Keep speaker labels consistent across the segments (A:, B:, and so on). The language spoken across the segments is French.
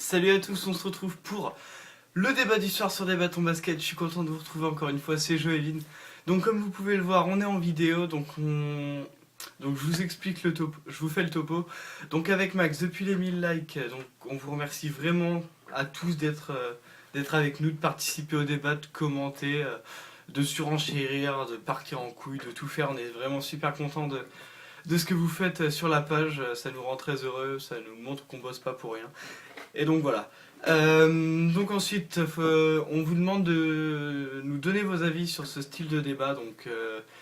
A: Salut à tous, on se retrouve pour le débat du soir sur Débat ton basket. Je suis content de vous retrouver encore une fois, c'est Joëline. Donc comme vous pouvez le voir, on est en vidéo, donc je vous explique le topo, je vous fais le topo. Donc avec Max, depuis les 1000 likes, donc on vous remercie vraiment à tous d'être avec nous, de participer au débat, de commenter, de surenchérir, de partir en couille, de tout faire. On est vraiment super content de ce que vous faites sur la page, ça nous rend très heureux, ça nous montre qu'on bosse pas pour rien. Et donc voilà. Donc ensuite, on vous demande de nous donner vos avis sur ce style de débat. Donc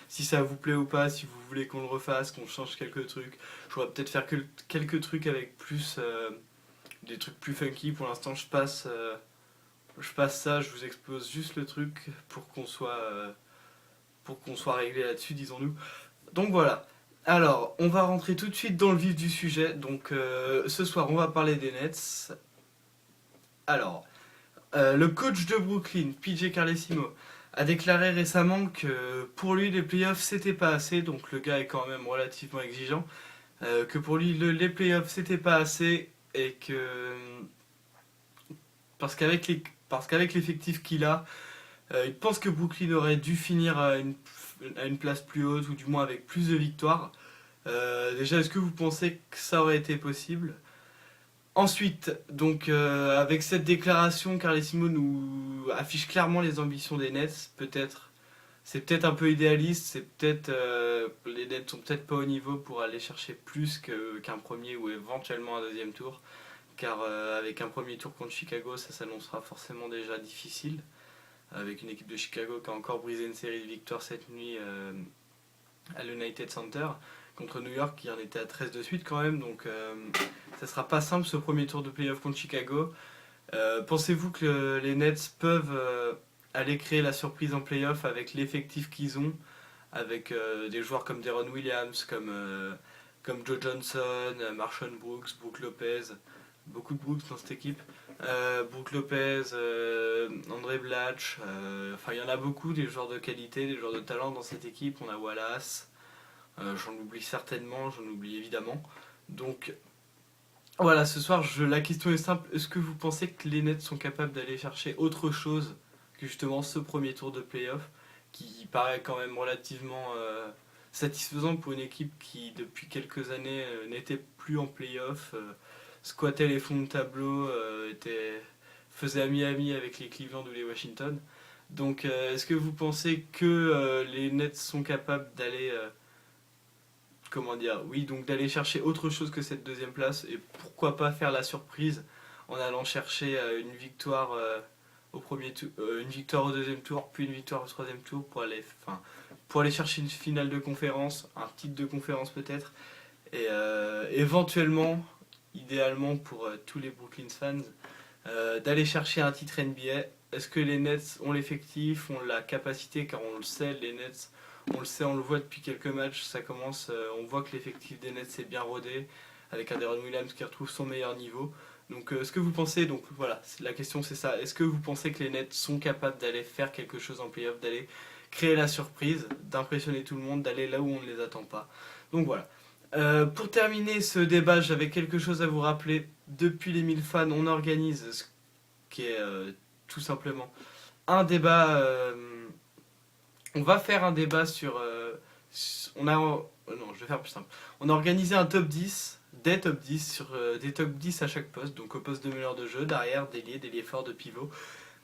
A: si ça vous plaît ou pas, si vous voulez qu'on le refasse, qu'on change quelques trucs. Je pourrais peut-être faire quelques trucs avec plus des trucs plus funky. Pour l'instant, je passe ça. Je vous expose juste le truc pour qu'on soit réglé là-dessus, disons-nous. Donc voilà. Alors, on va rentrer tout de suite dans le vif du sujet. Donc ce soir, on va parler des Nets. Alors, le coach de Brooklyn, PJ Carlesimo, a déclaré récemment que pour lui les playoffs c'était pas assez, donc le gars est quand même relativement exigeant, que pour lui les playoffs c'était pas assez et que parce qu'avec l'effectif qu'il a, il pense que Brooklyn aurait dû finir à une place plus haute ou du moins avec plus de victoires. Déjà, est-ce que vous pensez que ça aurait été possible? Ensuite, donc avec cette déclaration, Carlesimo nous affiche clairement les ambitions des Nets. C'est peut-être un peu idéaliste, les Nets sont peut-être pas au niveau pour aller chercher plus qu'un premier ou éventuellement un deuxième tour, car avec un premier tour contre Chicago, ça s'annoncera forcément déjà difficile, avec une équipe de Chicago qui a encore brisé une série de victoires cette nuit à l'United Center contre New York qui en était à 13 de suite quand même, donc ça sera pas simple ce premier tour de playoff contre Chicago. Pensez-vous que les Nets peuvent aller créer la surprise en playoff avec l'effectif qu'ils ont, avec des joueurs comme Deron Williams, comme Joe Johnson, Marshawn Brooks, Brook Lopez, beaucoup de Brooks dans cette équipe, Brook Lopez, André Blatch, enfin il y en a beaucoup, des joueurs de qualité, des joueurs de talent dans cette équipe. On a Wallace, j'en oublie certainement, j'en oublie évidemment. Donc voilà, ce soir, la question est simple. Est-ce que vous pensez que les Nets sont capables d'aller chercher autre chose que justement ce premier tour de playoff, qui paraît quand même relativement satisfaisant pour une équipe qui, depuis quelques années, n'était plus en playoff, squattait les fonds de tableau, faisait ami-ami avec les Cleveland ou les Washington. Donc, est-ce que vous pensez que les Nets sont capables d'aller comment dire, oui, donc d'aller chercher autre chose que cette deuxième place et pourquoi pas faire la surprise en allant chercher une victoire au deuxième tour, puis une victoire au troisième tour pour aller chercher une finale de conférence, un titre de conférence peut-être, et éventuellement, idéalement pour tous les Brooklyn fans, d'aller chercher un titre NBA. Est-ce que les Nets ont l'effectif, ont la capacité, car on le sait, les Nets, on le sait, on le voit depuis quelques matchs, on voit que l'effectif des Nets est bien rodé, avec un Deron Williams qui retrouve son meilleur niveau. Donc est-ce que vous pensez, donc voilà, la question c'est ça, est-ce que vous pensez que les Nets sont capables d'aller faire quelque chose en playoff, d'aller créer la surprise, d'impressionner tout le monde, d'aller là où on ne les attend pas? Donc voilà. Pour terminer ce débat, j'avais quelque chose à vous rappeler. Depuis les 1000 fans, on organise ce qui est tout simplement un débat. On va faire un débat sur. Non, je vais faire plus simple. On a organisé un top 10, des top 10, sur des top 10 à chaque poste, donc au poste de meneur de jeu, d'arrière, d'ailier fort, de pivot.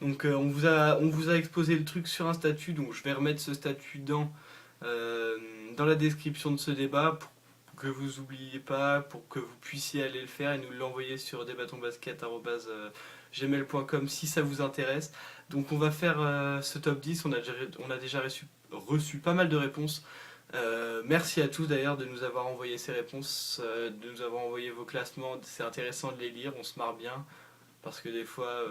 A: Donc on vous a exposé le truc sur un statut, donc je vais remettre ce statut dans la description de ce débat pour que vous oubliez pas, pour que vous puissiez aller le faire et nous l'envoyer sur debatonbasket@gmail.com si ça vous intéresse. Donc on va faire ce top 10, on a déjà reçu pas mal de réponses. Merci à tous d'ailleurs de nous avoir envoyé ces réponses, de nous avoir envoyé vos classements, c'est intéressant de les lire, on se marre bien. Parce que des fois,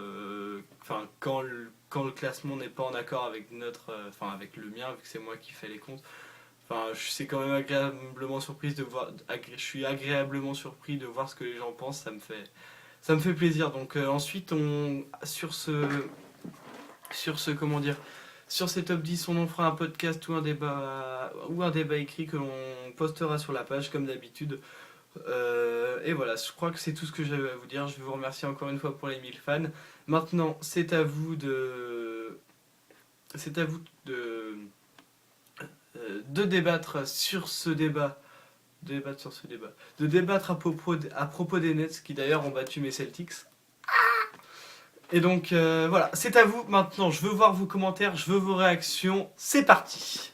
A: quand le classement n'est pas en accord avec avec le mien, vu que c'est moi qui fais les comptes, c'est quand même je suis agréablement surpris de voir ce que les gens pensent, ça me fait plaisir. Donc ensuite, comment dire, sur ces top 10, on en fera un podcast ou un débat écrit que l'on postera sur la page comme d'habitude Et voilà, je crois que c'est tout ce que j'avais à vous dire. Je vais vous remercier encore une fois pour les 1000 fans. Maintenant, c'est à vous de... C'est à vous de débattre sur ce débat. De débattre sur ce débat. De débattre à propos des Nets, qui d'ailleurs ont battu mes Celtics. Et donc voilà, c'est à vous maintenant. Je veux voir vos commentaires, je veux vos réactions. C'est parti!